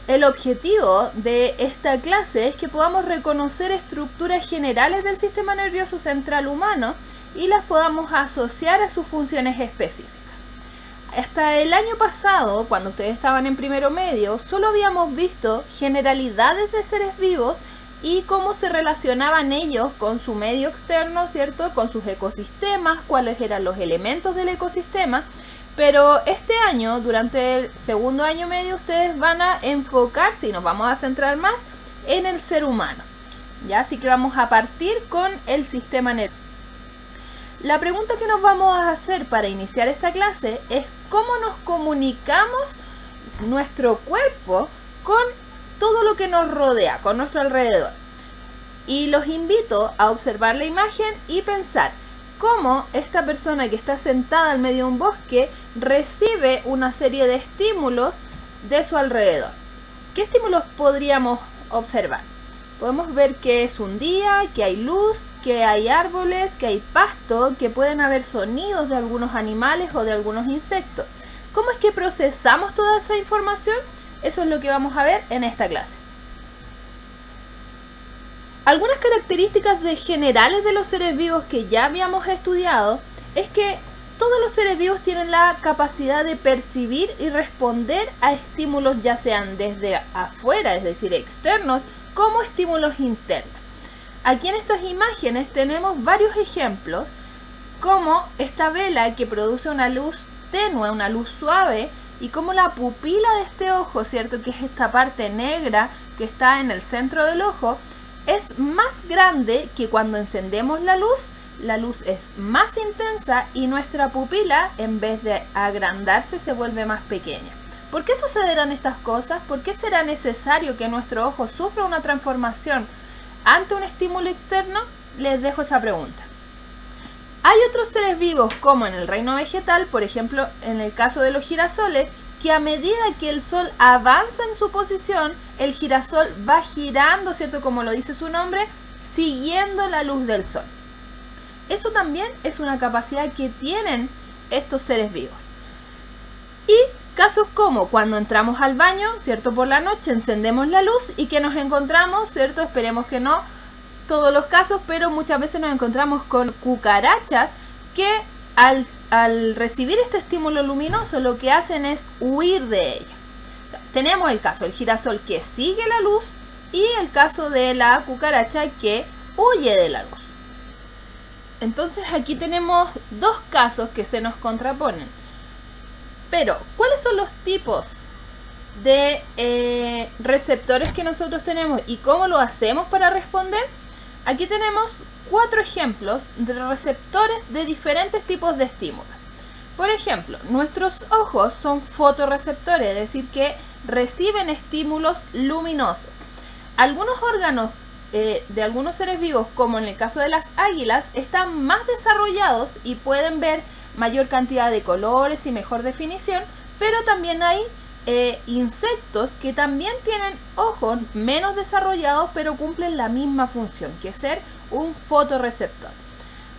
El objetivo de esta clase es que podamos reconocer estructuras generales del sistema nervioso central humano y las podamos asociar a sus funciones específicas. Hasta el año pasado, cuando ustedes estaban en primero medio, solo habíamos visto generalidades de seres vivos y cómo se relacionaban ellos con su medio externo, ¿cierto? Con sus ecosistemas, cuáles eran los elementos del ecosistema. Pero este año, durante el segundo año medio, ustedes van a enfocarse y nos vamos a centrar más en el ser humano, ¿ya? Así que vamos a partir con el sistema nervioso. La pregunta que nos vamos a hacer para iniciar esta clase es cómo nos comunicamos nuestro cuerpo con todo lo que nos rodea, con nuestro alrededor. Y los invito a observar la imagen y pensar cómo esta persona que está sentada en medio de un bosque recibe una serie de estímulos de su alrededor. ¿Qué estímulos podríamos observar? Podemos ver que es un día, que hay luz, que hay árboles, que hay pasto, que pueden haber sonidos de algunos animales o de algunos insectos. ¿Cómo es que procesamos toda esa información? Eso es lo que vamos a ver en esta clase. Algunas características generales de los seres vivos que ya habíamos estudiado es que todos los seres vivos tienen la capacidad de percibir y responder a estímulos ya sean desde afuera, es decir, externos, como estímulos internos. Aquí en estas imágenes tenemos varios ejemplos, como esta vela que produce una luz tenue, una luz suave, y como la pupila de este ojo, ¿cierto? Que es esta parte negra que está en el centro del ojo, es más grande que cuando encendemos la luz es más intensa y nuestra pupila, en vez de agrandarse, se vuelve más pequeña. ¿Por qué sucederán estas cosas? ¿Por qué será necesario que nuestro ojo sufra una transformación ante un estímulo externo? Les dejo esa pregunta. Hay otros seres vivos, como en el reino vegetal, por ejemplo, en el caso de los girasoles, que a medida que el sol avanza en su posición, el girasol va girando, ¿cierto? Como lo dice su nombre, siguiendo la luz del sol. Eso también es una capacidad que tienen estos seres vivos. Y casos como cuando entramos al baño, ¿cierto? Por la noche encendemos la luz y que nos encontramos, ¿cierto? Esperemos que no todos los casos, pero muchas veces nos encontramos con cucarachas que al recibir este estímulo luminoso lo que hacen es huir de ella. O sea, tenemos el caso del girasol que sigue la luz y el caso de la cucaracha que huye de la luz. Entonces aquí tenemos dos casos que se nos contraponen. Pero, ¿cuáles son los tipos de receptores que nosotros tenemos y cómo lo hacemos para responder? Aquí tenemos 4 ejemplos de receptores de diferentes tipos de estímulos. Por ejemplo, nuestros ojos son fotorreceptores, es decir, que reciben estímulos luminosos. Algunos órganos de algunos seres vivos, como en el caso de las águilas, están más desarrollados y pueden ver mayor cantidad de colores y mejor definición, pero también hay insectos que también tienen ojos menos desarrollados pero cumplen la misma función, que es ser un fotorreceptor.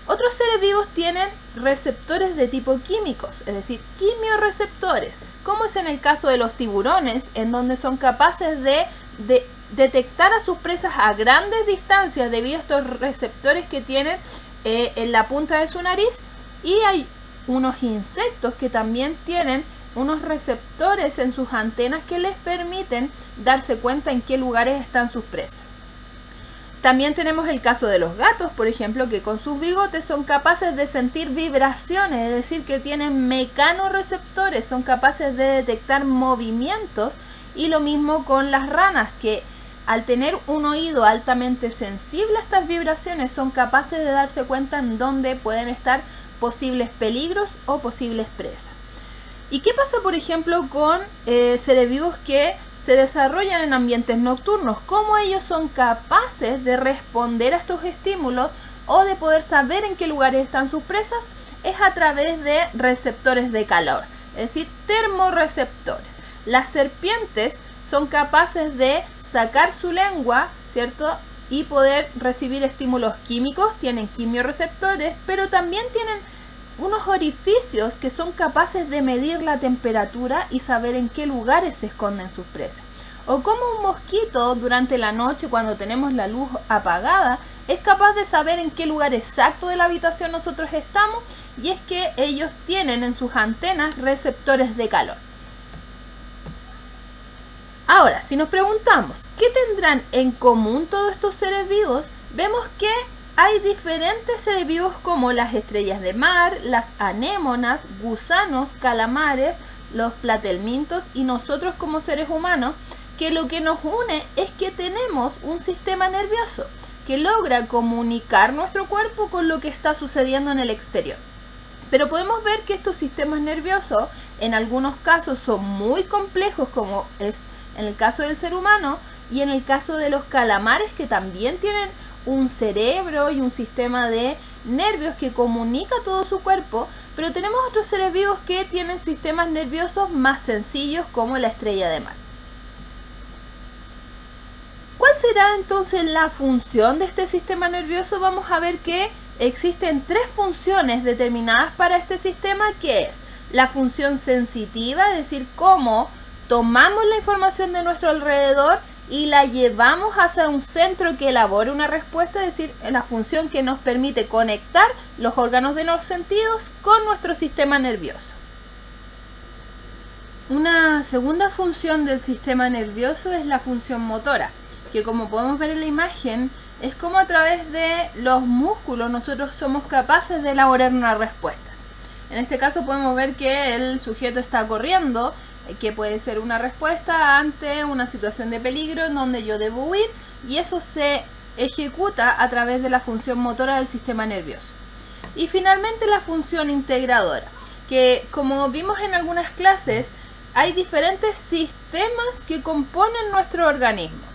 Otros seres vivos tienen receptores de tipo químicos, es decir, quimioreceptores, como es en el caso de los tiburones, en donde son capaces de detectar a sus presas a grandes distancias debido a estos receptores que tienen en la punta de su nariz. Y hay unos insectos que también tienen unos receptores en sus antenas que les permiten darse cuenta en qué lugares están sus presas. También tenemos el caso de los gatos, por ejemplo, que con sus bigotes son capaces de sentir vibraciones, es decir, que tienen mecanorreceptores, son capaces de detectar movimientos, y lo mismo con las ranas, que al tener un oído altamente sensible a estas vibraciones son capaces de darse cuenta en dónde pueden estar posibles peligros o posibles presas. ¿Y qué pasa, por ejemplo, con seres vivos que se desarrollan en ambientes nocturnos? ¿Cómo ellos son capaces de responder a estos estímulos o de poder saber en qué lugares están sus presas? Es a través de receptores de calor, es decir, termorreceptores. Las serpientes son capaces de sacar su lengua, ¿cierto?, y poder recibir estímulos químicos, tienen quimioreceptores, pero también tienen unos orificios que son capaces de medir la temperatura y saber en qué lugares se esconden sus presas. o cómo un mosquito durante la noche, cuando tenemos la luz apagada, es capaz de saber en qué lugar exacto de la habitación nosotros estamos, y es que ellos tienen en sus antenas receptores de calor. Ahora, si nos preguntamos qué tendrán en común todos estos seres vivos, vemos que hay diferentes seres vivos como las estrellas de mar, las anémonas, gusanos, calamares, los platelmintos y nosotros como seres humanos, que lo que nos une es que tenemos un sistema nervioso que logra comunicar nuestro cuerpo con lo que está sucediendo en el exterior. Pero podemos ver que estos sistemas nerviosos en algunos casos son muy complejos, como es en el caso del ser humano y en el caso de los calamares, que también tienen un cerebro y un sistema de nervios que comunica todo su cuerpo, pero tenemos otros seres vivos que tienen sistemas nerviosos más sencillos, como la estrella de mar. ¿Cuál será entonces la función de este sistema nervioso? Vamos a ver que existen 3 funciones determinadas para este sistema, que es la función sensitiva, es decir, cómo tomamos la información de nuestro alrededor y la llevamos hacia un centro que elabore una respuesta, es decir, la función que nos permite conectar los órganos de los sentidos con nuestro sistema nervioso. Una segunda función del sistema nervioso es la función motora, que como podemos ver en la imagen, es como a través de los músculos nosotros somos capaces de elaborar una respuesta. En este caso podemos ver que el sujeto está corriendo, que puede ser una respuesta ante una situación de peligro en donde yo debo huir, y eso se ejecuta a través de la función motora del sistema nervioso. Y finalmente la función integradora, que como vimos en algunas clases, hay diferentes sistemas que componen nuestro organismo.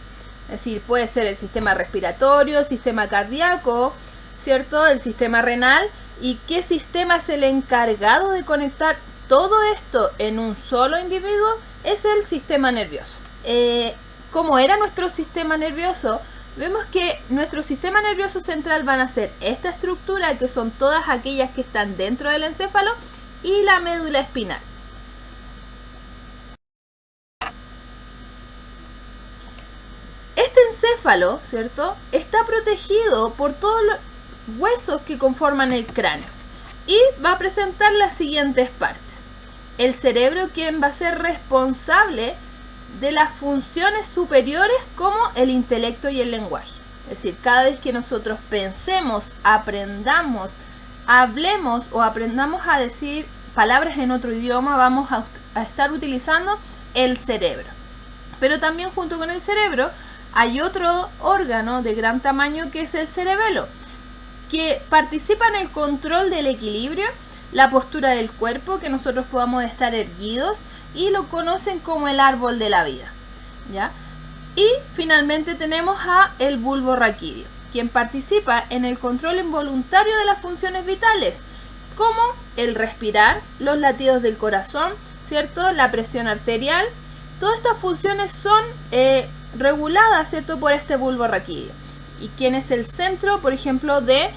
Es decir, puede ser el sistema respiratorio, el sistema cardíaco, ¿cierto? El sistema renal, y qué sistema es el encargado de conectar todo esto en un solo individuo es el sistema nervioso. ¿Cómo era nuestro sistema nervioso? Vemos que nuestro sistema nervioso central van a ser esta estructura, que son todas aquellas que están dentro del encéfalo, y la médula espinal. Este encéfalo, ¿cierto?, está protegido por todos los huesos que conforman el cráneo y va a presentar las siguientes partes. El cerebro, quien va a ser responsable de las funciones superiores como el intelecto y el lenguaje. Es decir, cada vez que nosotros pensemos, aprendamos, hablemos o aprendamos a decir palabras en otro idioma, vamos a estar utilizando el cerebro. Pero también junto con el cerebro hay otro órgano de gran tamaño, que es el cerebelo, que participa en el control del equilibrio, la postura del cuerpo, que nosotros podamos estar erguidos, y lo conocen como el árbol de la vida, ¿ya? Y finalmente tenemos a el bulbo raquídeo, quien participa en el control involuntario de las funciones vitales, como el respirar, los latidos del corazón, ¿cierto?, la presión arterial. Todas estas funciones son reguladas, ¿cierto?, por este bulbo raquídeo, y quien es el centro, por ejemplo, de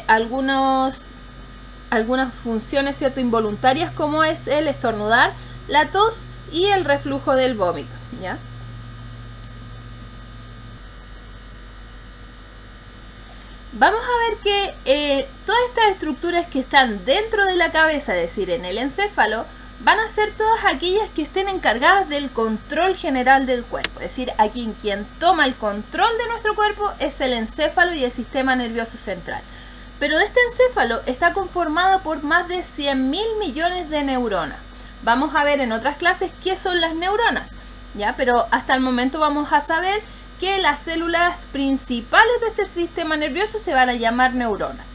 algunas funciones, ¿cierto?, involuntarias, como es el estornudar, la tos y el reflujo del vómito, ¿ya? Vamos a ver que todas estas estructuras que están dentro de la cabeza, es decir, en el encéfalo, van a ser todas aquellas que estén encargadas del control general del cuerpo. Es decir, aquí quien toma el control de nuestro cuerpo es el encéfalo y el sistema nervioso central. Pero este encéfalo está conformado por más de 100.000 millones de neuronas. Vamos a ver en otras clases qué son las neuronas, ¿ya? Pero hasta el momento vamos a saber que las células principales de este sistema nervioso se van a llamar neuronas.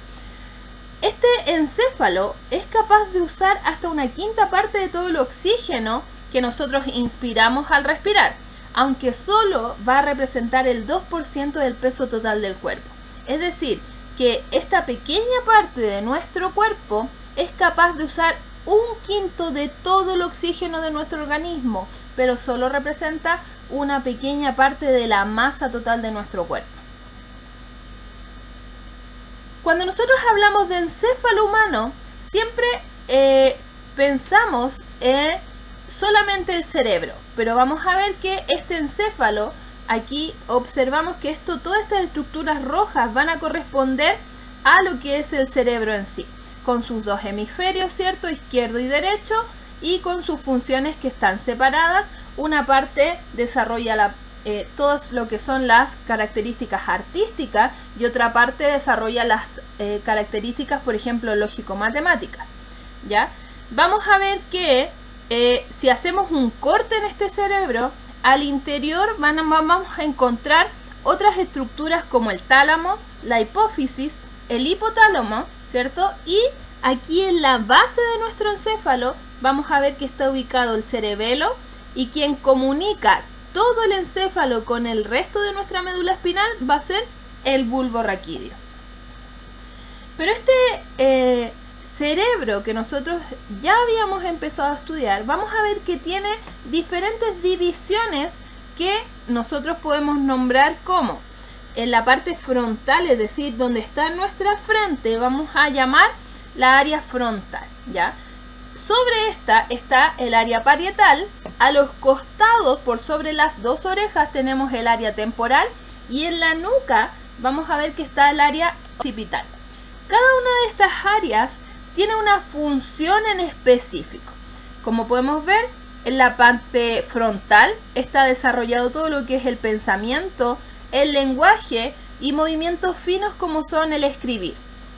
Este encéfalo es capaz de usar hasta una quinta parte de todo el oxígeno que nosotros inspiramos al respirar, aunque solo va a representar el 2% del peso total del cuerpo. Es decir, que esta pequeña parte de nuestro cuerpo es capaz de usar un quinto de todo el oxígeno de nuestro organismo, pero solo representa una pequeña parte de la masa total de nuestro cuerpo. Cuando nosotros hablamos de encéfalo humano, siempre pensamos en solamente el cerebro, pero vamos a ver que este encéfalo, aquí observamos que todas estas estructuras rojas van a corresponder a lo que es el cerebro en sí, con sus dos hemisferios, ¿cierto? Izquierdo y derecho, y con sus funciones que están separadas. Una parte desarrolla todo lo que son las características artísticas y otra parte desarrolla las características, por ejemplo, lógico-matemáticas, ¿ya? Vamos a ver que si hacemos un corte en este cerebro, al interior vamos a encontrar otras estructuras como el tálamo, la hipófisis, el hipotálamo, ¿cierto? Y aquí en la base de nuestro encéfalo vamos a ver que está ubicado el cerebelo, y quien comunica todo el encéfalo con el resto de nuestra médula espinal va a ser el bulbo raquídeo. Pero este cerebro que nosotros ya habíamos empezado a estudiar, vamos a ver que tiene diferentes divisiones que nosotros podemos nombrar como en la parte frontal, es decir, donde está nuestra frente, vamos a llamar la área frontal, ¿ya? Sobre esta está el área parietal. A los costados, por sobre las dos orejas, tenemos el área temporal, y en la nuca vamos a ver que está el área occipital. Cada una de estas áreas tiene una función en específico. Como podemos ver, en la parte frontal está desarrollado todo lo que es el pensamiento, el lenguaje y movimientos finos como son el escribir,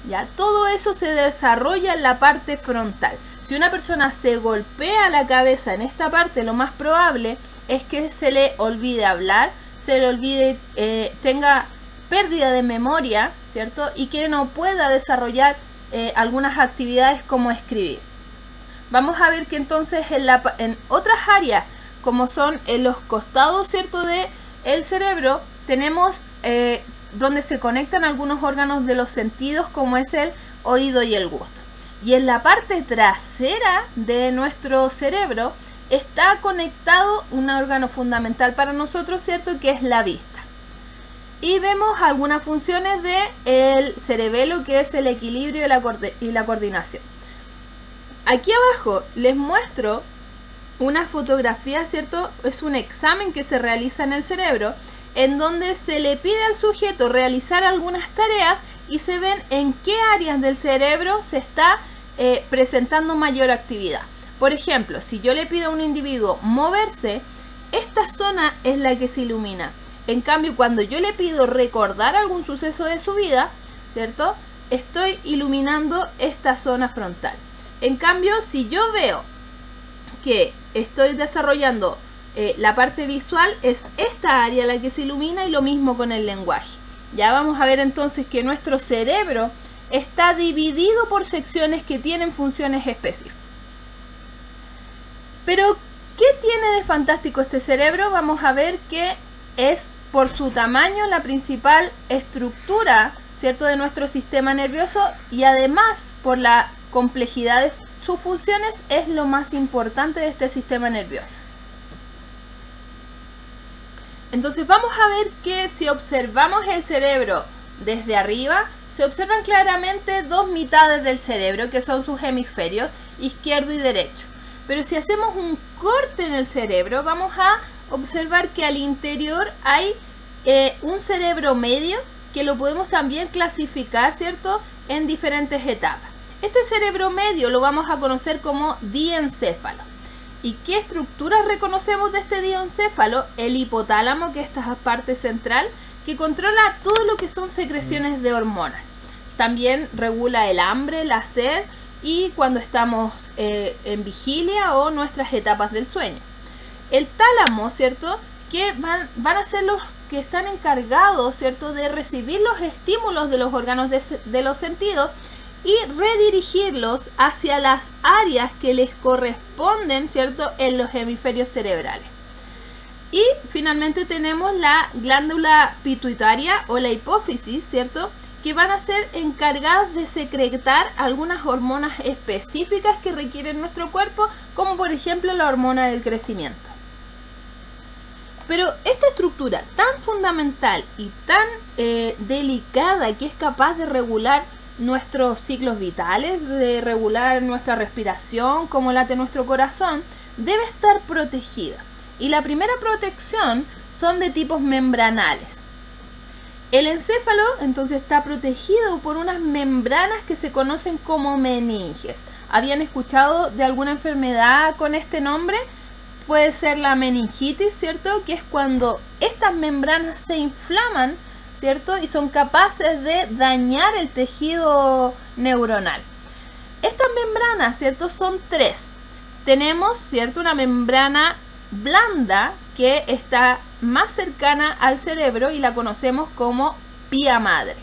¿ya? Todo eso se desarrolla en la parte frontal. Si una persona se golpea la cabeza en esta parte, lo más probable es que se le olvide hablar, se le olvide, tenga pérdida de memoria, ¿cierto? Y que no pueda desarrollar algunas actividades como escribir. Vamos a ver que entonces en otras áreas, como son en los costados, ¿cierto?, del cerebro, tenemos donde se conectan algunos órganos de los sentidos, como es el oído y el gusto. Y en la parte trasera de nuestro cerebro está conectado un órgano fundamental para nosotros, ¿cierto?, que es la vista. Y vemos algunas funciones del cerebelo, que es el equilibrio y la coordinación. Aquí abajo les muestro una fotografía, ¿cierto? Es un examen que se realiza en el cerebro, en donde se le pide al sujeto realizar algunas tareas y se ven en qué áreas del cerebro se está presentando mayor actividad. Por ejemplo, si yo le pido a un individuo moverse, esta zona es la que se ilumina. En cambio, cuando yo le pido recordar algún suceso de su vida, ¿cierto?, estoy iluminando esta zona frontal. En cambio, si yo veo que estoy desarrollando la parte visual, es esta área la que se ilumina, y lo mismo con el lenguaje. Ya vamos a ver entonces que nuestro cerebro está dividido por secciones que tienen funciones específicas. Pero, ¿qué tiene de fantástico este cerebro? Vamos a ver que es por su tamaño la principal estructura, ¿cierto?, de nuestro sistema nervioso, y además por la complejidad de sus funciones es lo más importante de este sistema nervioso. Entonces vamos a ver que si observamos el cerebro desde arriba, se observan claramente dos mitades del cerebro, que son sus hemisferios izquierdo y derecho. Pero si hacemos un corte en el cerebro, vamos a observar que al interior hay un cerebro medio, que lo podemos también clasificar, ¿cierto?, en diferentes etapas. Este cerebro medio lo vamos a conocer como diencéfalo. ¿Y qué estructuras reconocemos de este diencéfalo? El hipotálamo, que es esta parte central, que controla todo lo que son secreciones de hormonas. También regula el hambre, la sed y cuando estamos en vigilia o nuestras etapas del sueño. El tálamo, ¿cierto?, que van a ser los que están encargados, ¿cierto?, de recibir los estímulos de los órganos de los sentidos y redirigirlos hacia las áreas que les corresponden, ¿cierto?, en los hemisferios cerebrales. Y finalmente tenemos la glándula pituitaria o la hipófisis, ¿cierto?, que van a ser encargadas de secretar algunas hormonas específicas que requiere nuestro cuerpo, como por ejemplo la hormona del crecimiento. Pero esta estructura tan fundamental y tan delicada, que es capaz de regular nuestros ciclos vitales, de regular nuestra respiración, cómo late nuestro corazón, debe estar protegida. y la primera protección son de tipos membranales. El encéfalo entonces está protegido por unas membranas que se conocen como meninges. ¿Habían escuchado de alguna enfermedad con este nombre? Puede ser la meningitis, ¿cierto? Que es cuando estas membranas se inflaman, ¿cierto? Y son capaces de dañar el tejido neuronal. Estas membranas, ¿cierto? Son tres. Tenemos, ¿cierto? Una membrana blanda que está más cercana al cerebro y la conocemos como pía madre.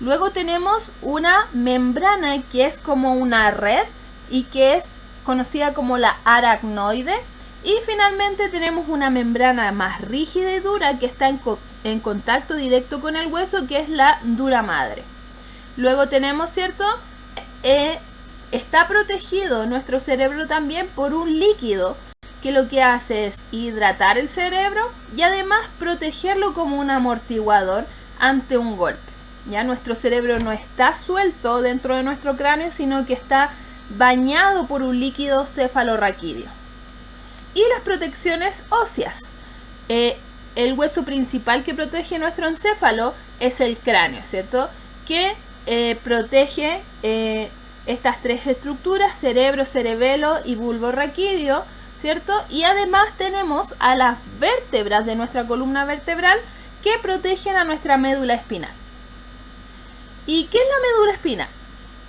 Luego tenemos una membrana que es como una red y que es conocida como la aracnoide. Y finalmente tenemos una membrana más rígida y dura que está en contacto directo con el hueso, que es la dura madre. Luego tenemos, ¿cierto? Está protegido nuestro cerebro también por un líquido que lo que hace es hidratar el cerebro y además protegerlo como un amortiguador ante un golpe. Ya nuestro cerebro no está suelto dentro de nuestro cráneo, sino que está bañado por un líquido cefalorraquídeo. Y las protecciones óseas. El hueso principal que protege nuestro encéfalo es el cráneo, ¿cierto? Que protege estas tres estructuras, cerebro, cerebelo y bulbo raquídeo, ¿cierto? Y además tenemos a las vértebras de nuestra columna vertebral que protegen a nuestra médula espinal. ¿Y qué es la médula espinal?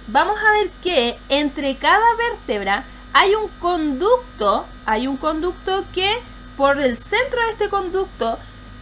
Vamos a ver que entre cada vértebra hay un conducto que por el centro de este conducto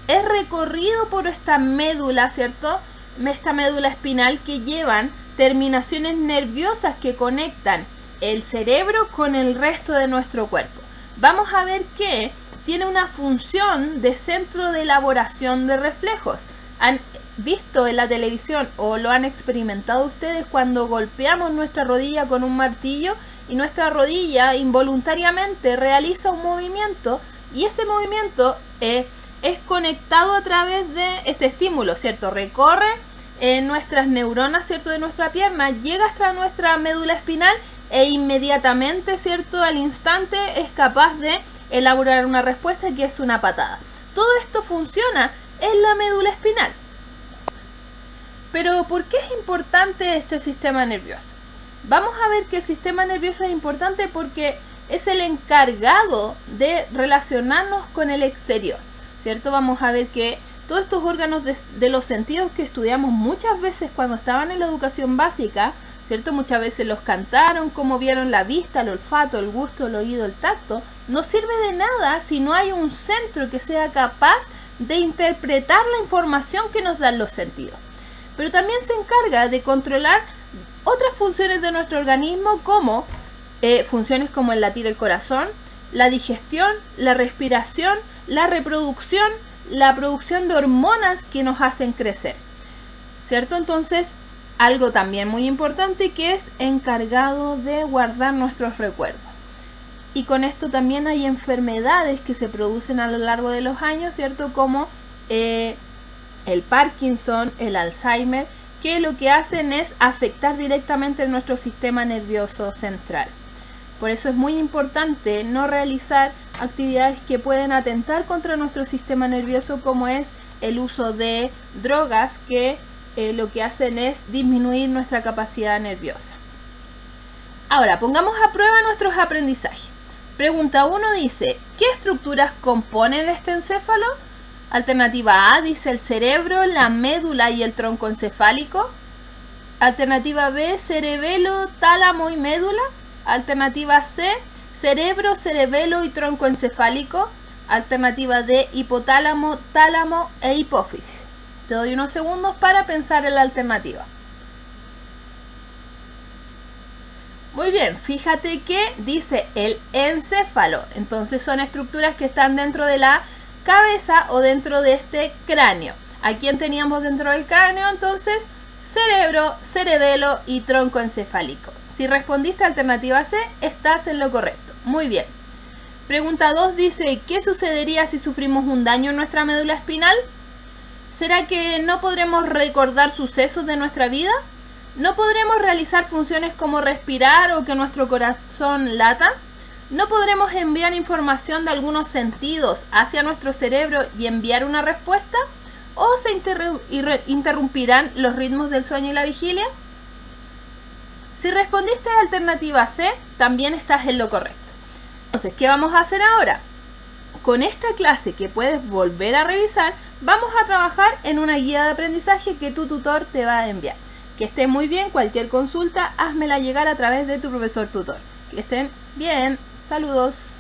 es recorrido por esta médula, ¿cierto? Esta médula espinal que llevan terminaciones nerviosas que conectan el cerebro con el resto de nuestro cuerpo. Vamos a ver que tiene una función de centro de elaboración de reflejos. ¿Han visto en la televisión o lo han experimentado ustedes cuando golpeamos nuestra rodilla con un martillo y nuestra rodilla involuntariamente realiza un movimiento y ese movimiento es conectado a través de este estímulo, ¿cierto? Recorre nuestras neuronas, ¿cierto? De nuestra pierna, llega hasta nuestra médula espinal e inmediatamente, ¿cierto? Al instante es capaz de elaborar una respuesta que es una patada. Todo esto funciona en la médula espinal. Pero ¿por qué es importante este sistema nervioso? Vamos a ver que el sistema nervioso es importante porque es el encargado de relacionarnos con el exterior, ¿cierto? Vamos a ver que todos estos órganos de los sentidos que estudiamos muchas veces cuando estaban en la educación básica, ¿cierto? Muchas veces los cantaron, como vieron la vista, el olfato, el gusto, el oído, el tacto. No sirve de nada si no hay un centro que sea capaz de interpretar la información que nos dan los sentidos. Pero también se encarga de controlar otras funciones de nuestro organismo, como funciones como el latir del corazón, la digestión, la respiración, la reproducción, la producción de hormonas que nos hacen crecer, ¿cierto? Entonces, algo también muy importante que es encargado de guardar nuestros recuerdos. Y con esto también hay enfermedades que se producen a lo largo de los años, ¿cierto? Como el Parkinson, el Alzheimer, que lo que hacen es afectar directamente nuestro sistema nervioso central. Por eso es muy importante no realizar actividades que pueden atentar contra nuestro sistema nervioso, como es el uso de drogas que lo que hacen es disminuir nuestra capacidad nerviosa. Ahora, pongamos a prueba nuestros aprendizajes. Pregunta 1 dice, ¿qué estructuras componen este encéfalo? Alternativa A dice el cerebro, la médula y el tronco encefálico. Alternativa B, cerebelo, tálamo y médula. Alternativa C, cerebro, cerebelo y tronco encefálico. Alternativa D, hipotálamo, tálamo e hipófisis. Te doy unos segundos para pensar en la alternativa. Muy bien, fíjate que dice el encéfalo. Entonces son estructuras que están dentro de la cabeza o dentro de este cráneo. ¿A quién teníamos dentro del cráneo? Entonces, cerebro, cerebelo y tronco encefálico. Si respondiste a alternativa C, estás en lo correcto. Muy bien. Pregunta 2 dice, ¿qué sucedería si sufrimos un daño en nuestra médula espinal? ¿Será que no podremos recordar sucesos de nuestra vida? ¿No podremos realizar funciones como respirar o que nuestro corazón lata? No podremos enviar información de algunos sentidos hacia nuestro cerebro y enviar una respuesta, o se interrumpirán los ritmos del sueño y la vigilia. Si respondiste a alternativa C, también estás en lo correcto. Entonces, ¿qué vamos a hacer ahora? Con esta clase que puedes volver a revisar, vamos a trabajar en una guía de aprendizaje que tu tutor te va a enviar. Que estén muy bien, cualquier consulta, házmela llegar a través de tu profesor tutor. Que estén bien, saludos.